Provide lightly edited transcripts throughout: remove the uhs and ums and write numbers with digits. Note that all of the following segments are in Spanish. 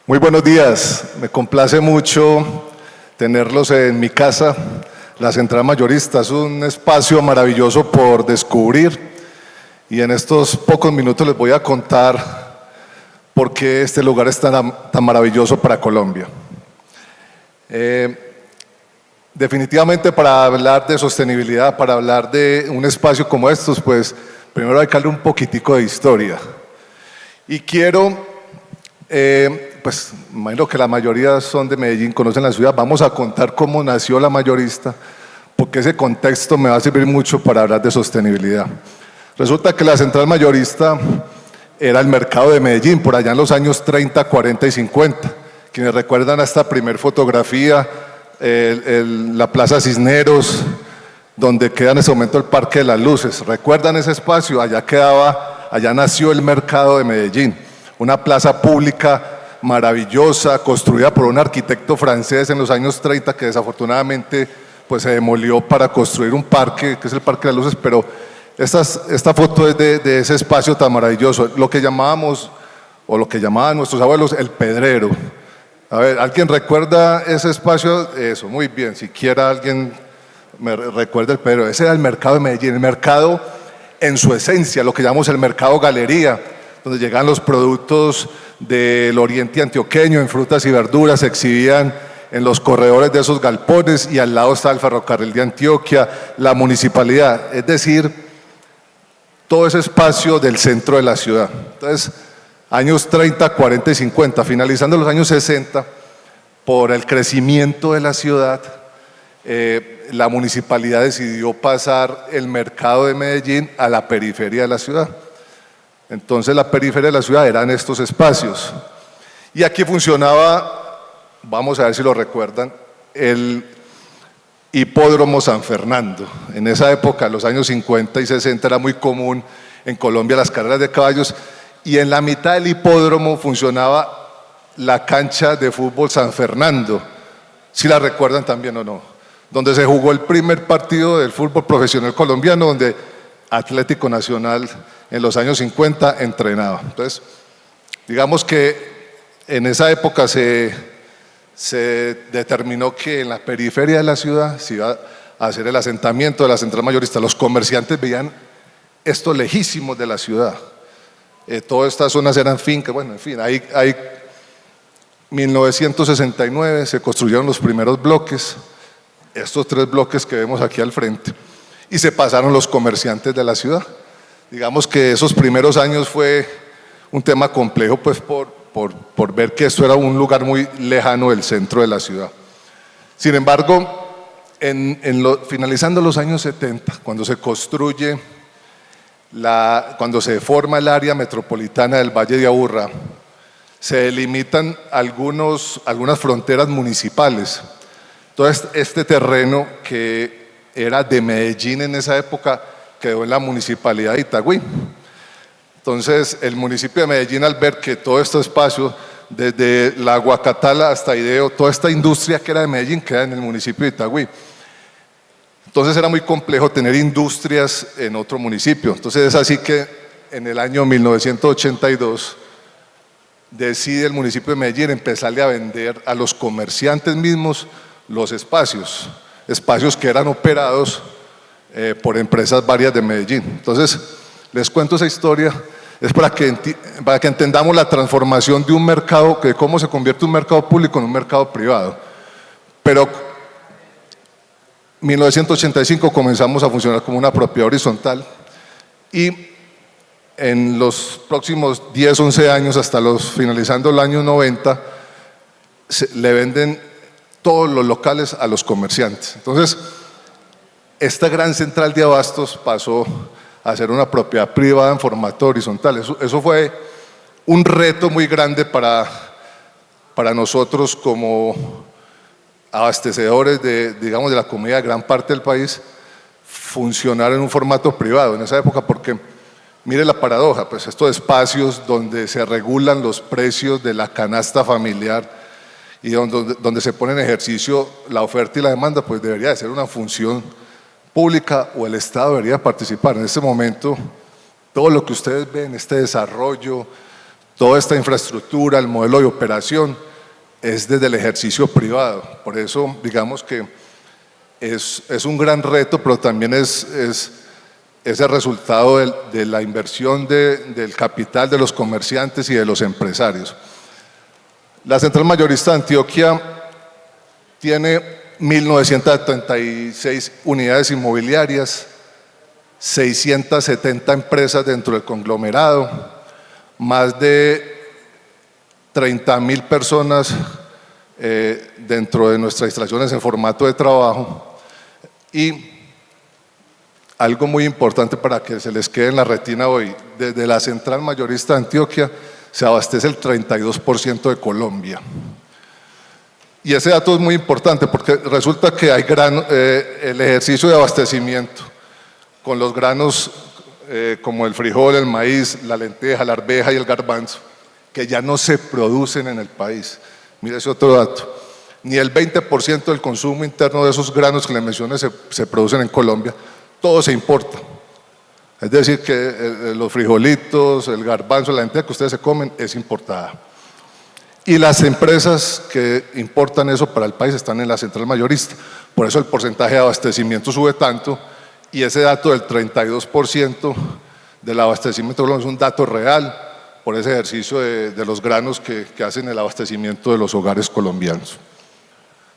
Muy buenos días, me complace mucho tenerlos en mi casa, la Central Mayorista. Es un espacio maravilloso por descubrir y en estos pocos minutos les voy a contar por qué este lugar es tan maravilloso para Colombia. Definitivamente para hablar de sostenibilidad, para hablar de un espacio como estos, pues primero hay que darle un poquitico de historia. Y quiero, pues imagino que la mayoría son de Medellín, conocen la ciudad, vamos a contar cómo nació la Mayorista, porque ese contexto me va a servir mucho para hablar de sostenibilidad. Resulta que la Central Mayorista era el mercado de Medellín, por allá en los años 30, 40 y 50. Quienes recuerdan a esta primer fotografía, la Plaza Cisneros, donde queda en ese momento el Parque de las Luces. ¿Recuerdan ese espacio? Allá nació el mercado de Medellín, una plaza pública maravillosa, construida por un arquitecto francés en los años 30 que desafortunadamente pues, se demolió para construir un parque, que es el Parque de las Luces, pero esta foto es de ese espacio tan maravilloso, lo que llamábamos, o lo que llamaban nuestros abuelos, el Pedrero. A ver, ¿alguien recuerda ese espacio? Eso, muy bien, siquiera alguien me recuerda el Pedrero. Ese era el mercado de Medellín, el mercado en su esencia, lo que llamamos el mercado galería, donde llegaban los productos del oriente antioqueño en frutas y verduras, se exhibían en los corredores de esos galpones y al lado está el ferrocarril de Antioquia, la municipalidad, es decir, todo ese espacio del centro de la ciudad. Entonces, años 30, 40 y 50, finalizando los años 60, por el crecimiento de la ciudad, la municipalidad decidió pasar el mercado de Medellín a la periferia de la ciudad. Entonces la periferia de la ciudad eran estos espacios. Y aquí funcionaba, vamos a ver si lo recuerdan, el Hipódromo San Fernando. En esa época, en los años 50 y 60, era muy común en Colombia las carreras de caballos y en la mitad del hipódromo funcionaba la cancha de fútbol San Fernando, si la recuerdan también o no, donde se jugó el primer partido del fútbol profesional colombiano, donde Atlético Nacional en los años 50 entrenaba. Entonces, digamos que en esa época se determinó que en la periferia de la ciudad se iba a hacer el asentamiento de la Central Mayorista. Los comerciantes veían esto lejísimos de la ciudad. Todas estas zonas eran fincas, bueno, en fin, hay 1969 se construyeron los primeros bloques, estos 3 bloques que vemos aquí al frente, y se pasaron los comerciantes de la ciudad. Digamos que esos primeros años fue un tema complejo, pues por ver que esto era un lugar muy lejano del centro de la ciudad. Sin embargo, finalizando los años 70, cuando se construye, cuando se forma el área metropolitana del Valle de Aburrá, se delimitan algunas fronteras municipales. Entonces, este terreno que era de Medellín en esa época quedó en la municipalidad de Itagüí. Entonces, el municipio de Medellín, al ver que todo este espacio, desde la Guacatala hasta Ideo, toda esta industria que era de Medellín queda en el municipio de Itagüí. Entonces era muy complejo tener industrias en otro municipio. Entonces es así que en el año 1982 decide el municipio de Medellín empezarle a vender a los comerciantes mismos los espacios que eran operados por empresas varias de Medellín. Entonces les cuento esa historia, es para que entendamos la transformación de un mercado, que cómo se convierte un mercado público en un mercado privado. Pero 1985 comenzamos a funcionar como una propiedad horizontal y en los próximos 10, 11 años, hasta finalizando el año 90, le venden todos los locales a los comerciantes. Entonces, esta gran central de abastos pasó a ser una propiedad privada en formato horizontal. Eso fue un reto muy grande para nosotros como abastecedores digamos, de la comida de gran parte del país, funcionar en un formato privado en esa época, porque mire la paradoja, pues estos espacios donde se regulan los precios de la canasta familiar y donde se pone en ejercicio la oferta y la demanda, pues debería de ser una función pública o el Estado debería participar. En este momento, todo lo que ustedes ven, este desarrollo, toda esta infraestructura, el modelo de operación, es desde el ejercicio privado. Por eso, digamos que es un gran reto, pero también es el resultado de la inversión del capital de los comerciantes y de los empresarios. La Central Mayorista de Antioquia tiene 1.976 unidades inmobiliarias, 670 empresas dentro del conglomerado, más de 30.000 personas dentro de nuestras instalaciones en formato de trabajo, y algo muy importante para que se les quede en la retina hoy: desde la Central Mayorista de Antioquia se abastece el 32% de Colombia. Y ese dato es muy importante porque resulta que hay el ejercicio de abastecimiento con los granos como el frijol, el maíz, la lenteja, la arveja y el garbanzo, que ya no se producen en el país. Mire ese otro dato: ni el 20% del consumo interno de esos granos que les mencioné se producen en Colombia, todo se importa. Es decir, que los frijolitos, el garbanzo, la lenteja que ustedes se comen es importada. Y las empresas que importan eso para el país están en la Central Mayorista. Por eso el porcentaje de abastecimiento sube tanto, y ese dato del 32% del abastecimiento es un dato real por ese ejercicio de los granos que hacen el abastecimiento de los hogares colombianos.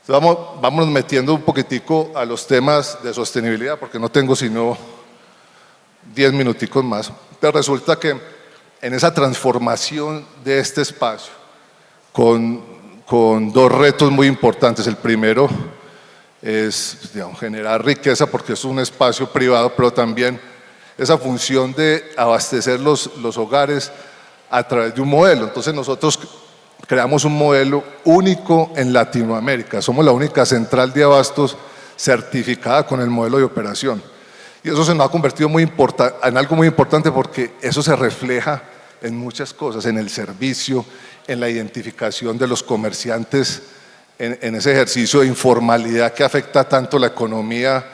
Entonces vamos metiendo un poquitico a los temas de sostenibilidad, porque no tengo sino 10 minuticos más. Pero resulta que en esa transformación de este espacio, con dos retos muy importantes. El primero es, digamos, generar riqueza, porque es un espacio privado, pero también esa función de abastecer los hogares a través de un modelo. Entonces nosotros creamos un modelo único en Latinoamérica. Somos la única central de abastos certificada con el modelo de operación. Y eso se nos ha convertido en algo muy importante, porque eso se refleja en muchas cosas: en el servicio, en la identificación de los comerciantes, en ese ejercicio de informalidad que afecta tanto la economía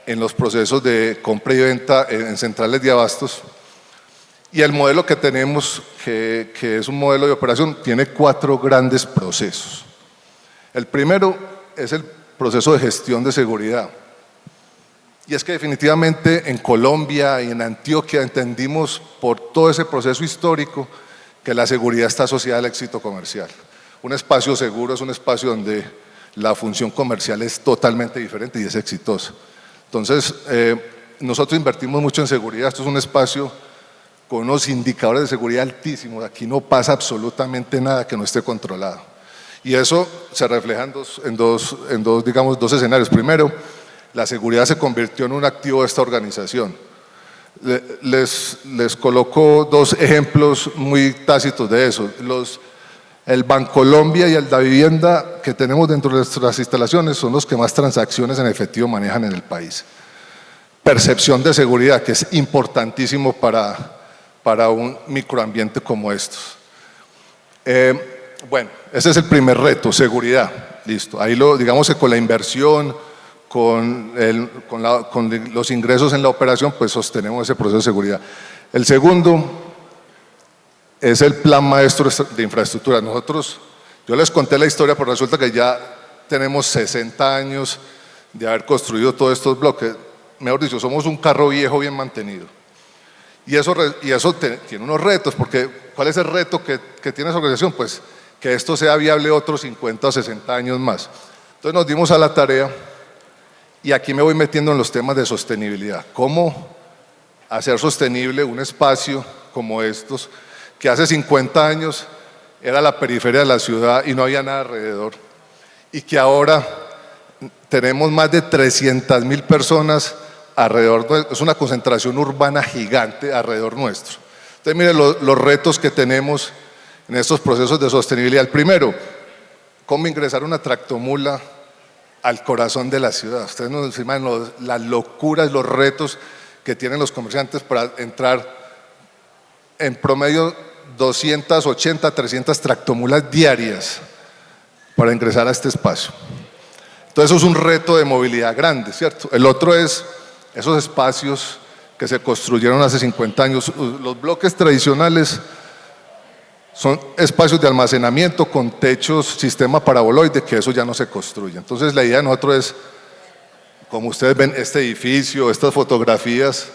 en los procesos de compra y venta en centrales de abastos. Y el modelo que tenemos, que es un modelo de operación, tiene 4 grandes procesos. El primero es el proceso de gestión de seguridad. Y es que definitivamente en Colombia y en Antioquia entendimos, por todo ese proceso histórico, que la seguridad está asociada al éxito comercial. Un espacio seguro es un espacio donde la función comercial es totalmente diferente y es exitosa. Entonces, nosotros invertimos mucho en seguridad. Esto es un espacio con unos indicadores de seguridad altísimos. Aquí no pasa absolutamente nada que no esté controlado. Y eso se refleja en dos escenarios. Primero, la seguridad se convirtió en un activo de esta organización. Les coloco 2 ejemplos muy tácitos de eso. El Bancolombia y el Davivienda que tenemos dentro de nuestras instalaciones son los que más transacciones en efectivo manejan en el país. Percepción de seguridad, que es importantísimo para un microambiente como estos. Bueno, ese es el primer reto: seguridad. Listo. Ahí digamos que con la inversión, con los ingresos en la operación, pues sostenemos ese proceso de seguridad. El segundo es el plan maestro de infraestructura. Yo les conté la historia, pero resulta que ya tenemos 60 años de haber construido todos estos bloques. Mejor dicho, somos un carro viejo bien mantenido. Y eso tiene unos retos, porque ¿cuál es el reto que tiene esa organización? Pues que esto sea viable otros 50 o 60 años más. Entonces nos dimos a la tarea. Y aquí me voy metiendo en los temas de sostenibilidad. ¿Cómo hacer sostenible un espacio como estos, que hace 50 años era la periferia de la ciudad y no había nada alrededor? Y que ahora tenemos más de 300.000 personas alrededor, es una concentración urbana gigante alrededor nuestro. Entonces, miren los retos que tenemos en estos procesos de sostenibilidad. El primero, ¿cómo ingresar una tractomula al corazón de la ciudad? Ustedes no se imaginan las locuras, los retos que tienen los comerciantes para entrar en promedio 280, 300 tractomulas diarias para ingresar a este espacio. Entonces eso es un reto de movilidad grande, ¿cierto? El otro es esos espacios que se construyeron hace 50 años. Los bloques tradicionales Son espacios de almacenamiento con techos, sistema paraboloide, que eso ya no se construye. Entonces la idea de nosotros es, como ustedes ven, este edificio, estas fotografías,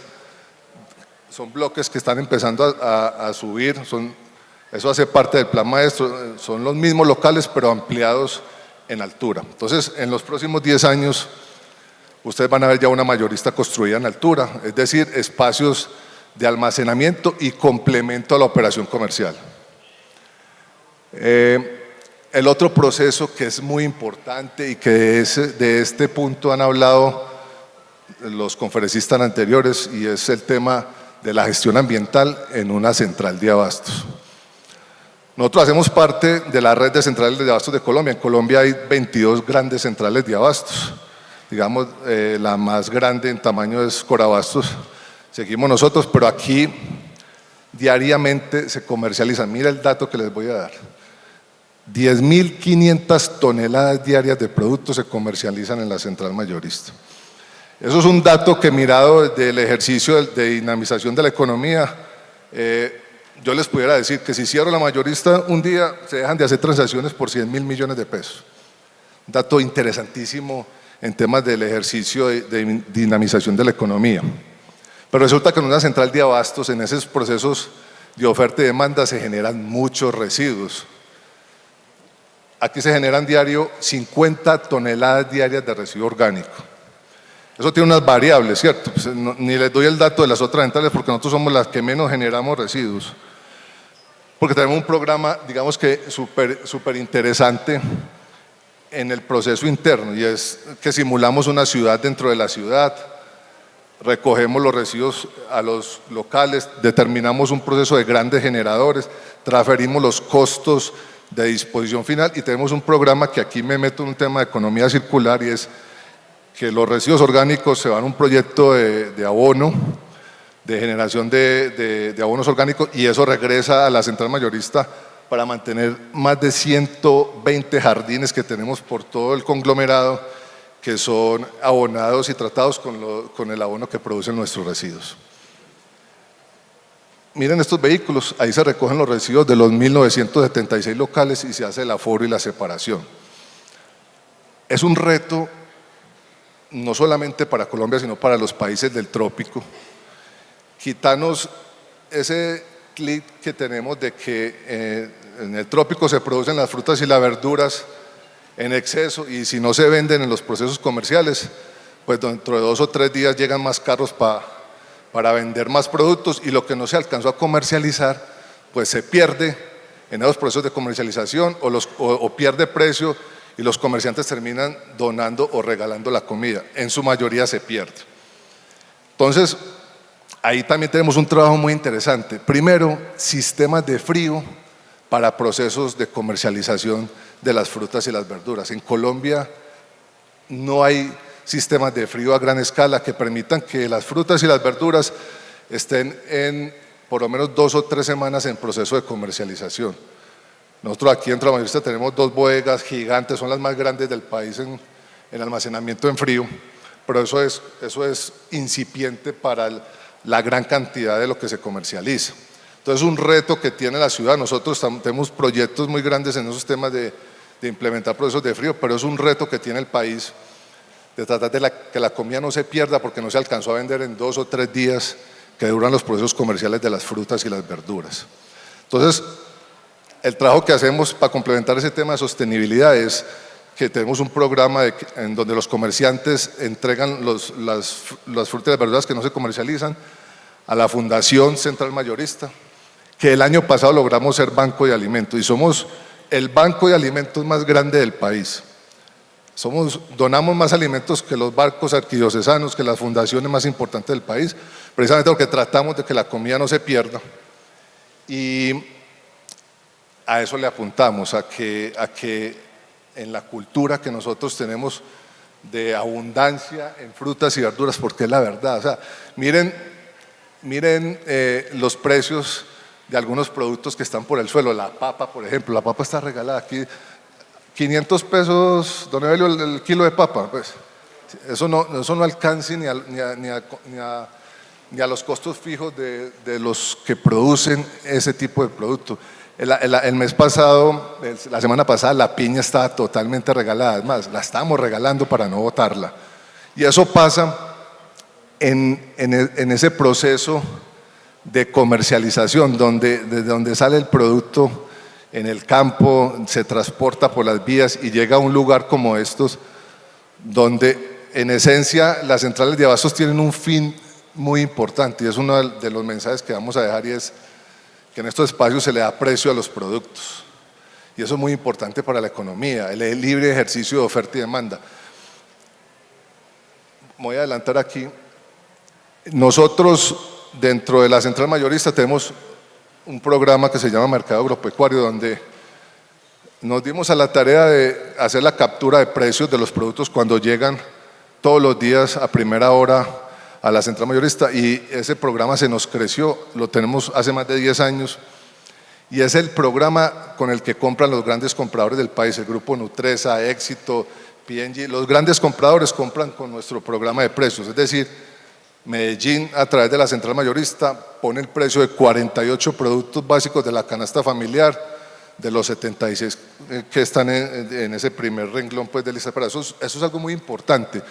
son bloques que están empezando a subir, eso hace parte del plan maestro, son los mismos locales pero ampliados en altura. Entonces, en los próximos 10 años, ustedes van a ver ya una mayorista construida en altura, es decir, espacios de almacenamiento y complemento a la operación comercial. El otro proceso que es muy importante y que de este punto han hablado los conferencistas anteriores, y es el tema de la gestión ambiental en una central de abastos. Nosotros hacemos parte de la red de centrales de abastos de Colombia. En Colombia hay 22 grandes centrales de abastos. Digamos, la más grande en tamaño es Corabastos. Seguimos nosotros, pero aquí diariamente se comercializan. Mira el dato que les voy a dar. 10.500 toneladas diarias de productos se comercializan en la central mayorista. Eso es un dato que, mirado desde el ejercicio de dinamización de la economía, yo les pudiera decir que si cierro la mayorista un día, se dejan de hacer transacciones por 100.000 millones de pesos. Un dato interesantísimo en temas del ejercicio de dinamización de la economía. Pero resulta que en una central de abastos, en esos procesos de oferta y demanda, se generan muchos residuos. Aquí se generan diario 50 toneladas diarias de residuo orgánico. Eso tiene unas variables, ¿cierto? Pues ni les doy el dato de las otras centrales porque nosotros somos las que menos generamos residuos. Porque tenemos un programa, digamos que súper interesante en el proceso interno, y es que simulamos una ciudad dentro de la ciudad, recogemos los residuos a los locales, determinamos un proceso de grandes generadores, transferimos los costos de disposición final y tenemos un programa que aquí me meto en un tema de economía circular, y es que los residuos orgánicos se van a un proyecto de abono, de generación de abonos orgánicos, y eso regresa a la central mayorista para mantener más de 120 jardines que tenemos por todo el conglomerado, que son abonados y tratados con el abono que producen nuestros residuos. Miren estos vehículos, ahí se recogen los residuos de los 1.976 locales y se hace el aforo y la separación. Es un reto no solamente para Colombia, sino para los países del trópico, quitarnos ese clic que tenemos de que en el trópico se producen las frutas y las verduras en exceso, y si no se venden en los procesos comerciales, pues dentro de 2 o 3 días llegan más carros para vender más productos, y lo que no se alcanzó a comercializar pues se pierde en esos procesos de comercialización o pierde precio, y los comerciantes terminan donando o regalando la comida. En su mayoría se pierde. Entonces, ahí también tenemos un trabajo muy interesante. Primero, sistemas de frío para procesos de comercialización de las frutas y las verduras. En Colombia no hay sistemas de frío a gran escala que permitan que las frutas y las verduras estén en por lo menos 2 o 3 semanas en proceso de comercialización. Nosotros aquí en la mayorista tenemos 2 bodegas gigantes, son las más grandes del país en almacenamiento en frío, pero eso es incipiente para la gran cantidad de lo que se comercializa. Entonces, es un reto que tiene la ciudad. Nosotros tenemos proyectos muy grandes en esos temas de implementar procesos de frío, pero es un reto que tiene el país de tratar de que la comida no se pierda porque no se alcanzó a vender en 2 o 3 días que duran los procesos comerciales de las frutas y las verduras. Entonces, el trabajo que hacemos para complementar ese tema de sostenibilidad es que tenemos un programa en donde los comerciantes entregan las frutas y las verduras que no se comercializan a la Fundación Central Mayorista, que el año pasado logramos ser banco de alimentos, y somos el banco de alimentos más grande del país. Donamos más alimentos que los bancos arquidiocesanos, que las fundaciones más importantes del país, precisamente porque tratamos de que la comida no se pierda, y a eso le apuntamos, a que en la cultura que nosotros tenemos de abundancia en frutas y verduras, porque es la verdad. O sea, miren los precios de algunos productos que están por el suelo. La papa, por ejemplo, la papa está regalada aquí, 500 pesos, don Evelio, el kilo de papa. Pues, eso no alcanza ni a los costos fijos de los que producen ese tipo de producto. El mes pasado, la semana pasada, la piña estaba totalmente regalada. Es más, la estábamos regalando para no botarla. Y eso pasa en ese proceso de comercialización, desde donde sale el producto en el campo, se transporta por las vías y llega a un lugar como estos, donde en esencia las centrales de abastos tienen un fin muy importante, y es uno de los mensajes que vamos a dejar, y es que en estos espacios se le da precio a los productos, y eso es muy importante para la economía, el libre ejercicio de oferta y demanda. Voy a adelantar aquí. Nosotros dentro de la central mayorista tenemos un programa que se llama Mercado Agropecuario, donde nos dimos a la tarea de hacer la captura de precios de los productos cuando llegan todos los días a primera hora a la central mayorista, y ese programa se nos creció, lo tenemos hace más de 10 años, y es el programa con el que compran los grandes compradores del país, el grupo Nutresa, Éxito, P&G. Los grandes compradores compran con nuestro programa de precios, es decir, Medellín a través de la central mayorista pone el precio de 48 productos básicos de la canasta familiar, de los 76 que están en ese primer renglón pues, de lista. Para eso es algo muy importante,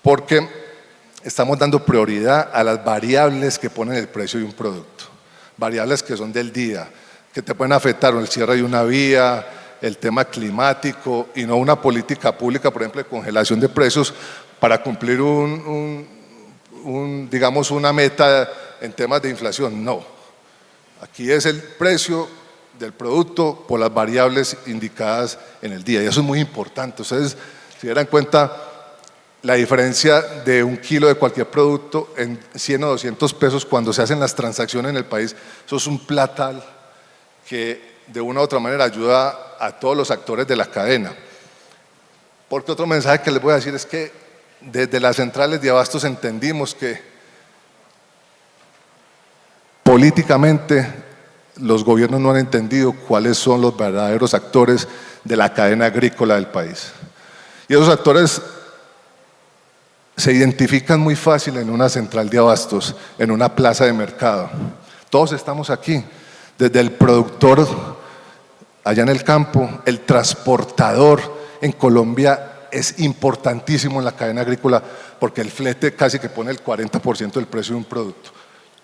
porque estamos dando prioridad a las variables que ponen el precio de un producto, variables que son del día, que te pueden afectar el cierre de una vía, el tema climático, y no una política pública, por ejemplo, de congelación de precios para cumplir digamos una meta en temas de inflación. No, aquí es el precio del producto por las variables indicadas en el día, y eso es muy importante. Ustedes se dieran cuenta la diferencia de un kilo de cualquier producto en 100 o 200 pesos cuando se hacen las transacciones en el país. Eso es un platal que de una u otra manera ayuda a todos los actores de la cadena. Porque otro mensaje que les voy a decir es que desde las centrales de abastos entendimos que políticamente los gobiernos no han entendido cuáles son los verdaderos actores de la cadena agrícola del país. Y esos actores se identifican muy fácil en una central de abastos, en una plaza de mercado. Todos estamos aquí, desde el productor allá en el campo, el transportador. En Colombia es importantísimo en la cadena agrícola porque el flete casi que pone el 40% del precio de un producto.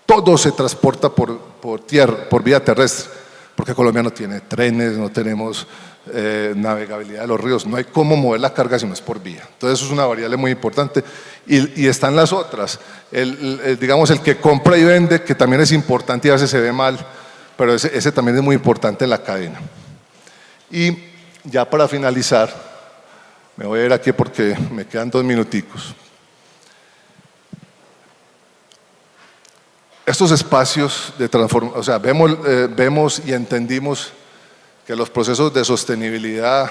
Todo se transporta por tierra, por vía terrestre, porque Colombia no tiene trenes, no tenemos navegabilidad de los ríos, no hay cómo mover la carga si no es por vía. Entonces eso es una variable muy importante, y están las otras, digamos el que compra y vende, que también es importante y a veces se ve mal, pero ese también es muy importante en la cadena. Y ya para finalizar, me voy a ir aquí porque me quedan 2 minuticos. Estos espacios de transformación, o sea, vemos y entendimos que los procesos de sostenibilidad,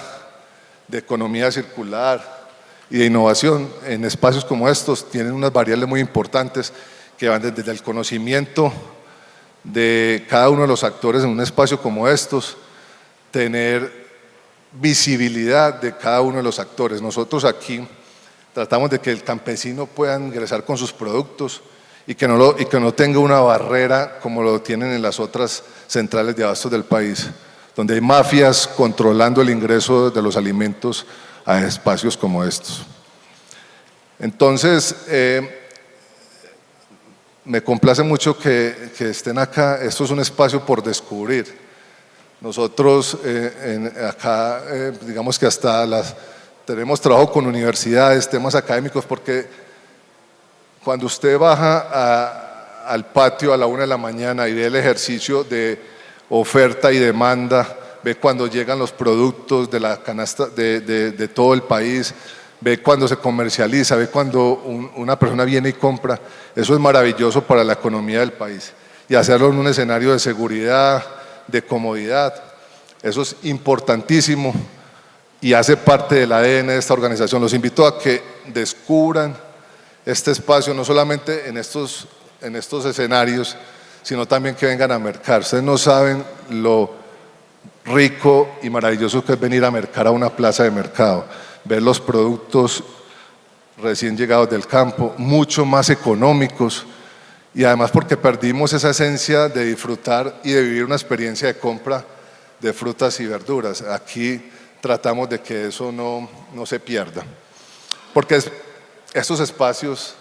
de economía circular y de innovación en espacios como estos tienen unas variables muy importantes que van desde el conocimiento de cada uno de los actores en un espacio como estos, tener visibilidad de cada uno de los actores. Nosotros aquí tratamos de que el campesino pueda ingresar con sus productos y que no tenga una barrera como lo tienen en las otras centrales de abastos del país, donde hay mafias controlando el ingreso de los alimentos a espacios como estos. Entonces, me complace mucho que estén acá. Esto es un espacio por descubrir. Nosotros acá, digamos que tenemos trabajo con universidades, temas académicos, porque cuando usted baja al patio a la 1 de la mañana y ve el ejercicio de oferta y demanda, ve cuando llegan los productos de la canasta de todo el país, ve cuando se comercializa, ve cuando una persona viene y compra, eso es maravilloso para la economía del país. Y hacerlo en un escenario de seguridad, de comodidad, eso es importantísimo y hace parte del ADN de esta organización. Los invito a que descubran este espacio, no solamente en estos escenarios, sino también que vengan a mercar. Ustedes no saben lo rico y maravilloso que es venir a mercar a una plaza de mercado, ver los productos recién llegados del campo, mucho más económicos, y además porque perdimos esa esencia de disfrutar y de vivir una experiencia de compra de frutas y verduras. Aquí tratamos de que eso no se pierda, porque estos espacios,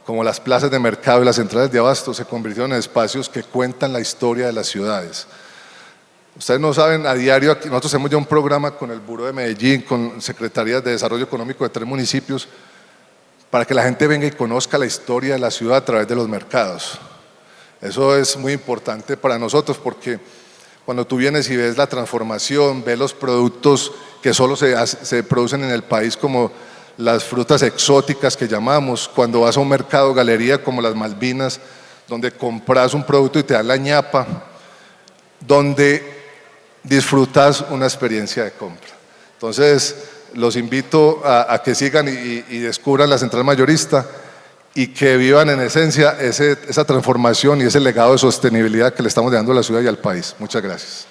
como las plazas de mercado y las centrales de abasto, se convirtieron en espacios que cuentan la historia de las ciudades. Ustedes no saben, a diario aquí, nosotros hacemos ya un programa con el Buró de Medellín, con secretarías de desarrollo económico de 3 municipios, para que la gente venga y conozca la historia de la ciudad a través de los mercados. Eso es muy importante para nosotros, porque cuando tú vienes y ves la transformación, ves los productos que solo se producen en el país, como las frutas exóticas que llamamos, cuando vas a un mercado galería como las Malvinas, donde compras un producto y te dan la ñapa, donde disfrutas una experiencia de compra. Entonces, los invito a que sigan y descubran la Central Mayorista y que vivan en esencia esa transformación y ese legado de sostenibilidad que le estamos dando a la ciudad y al país. Muchas gracias.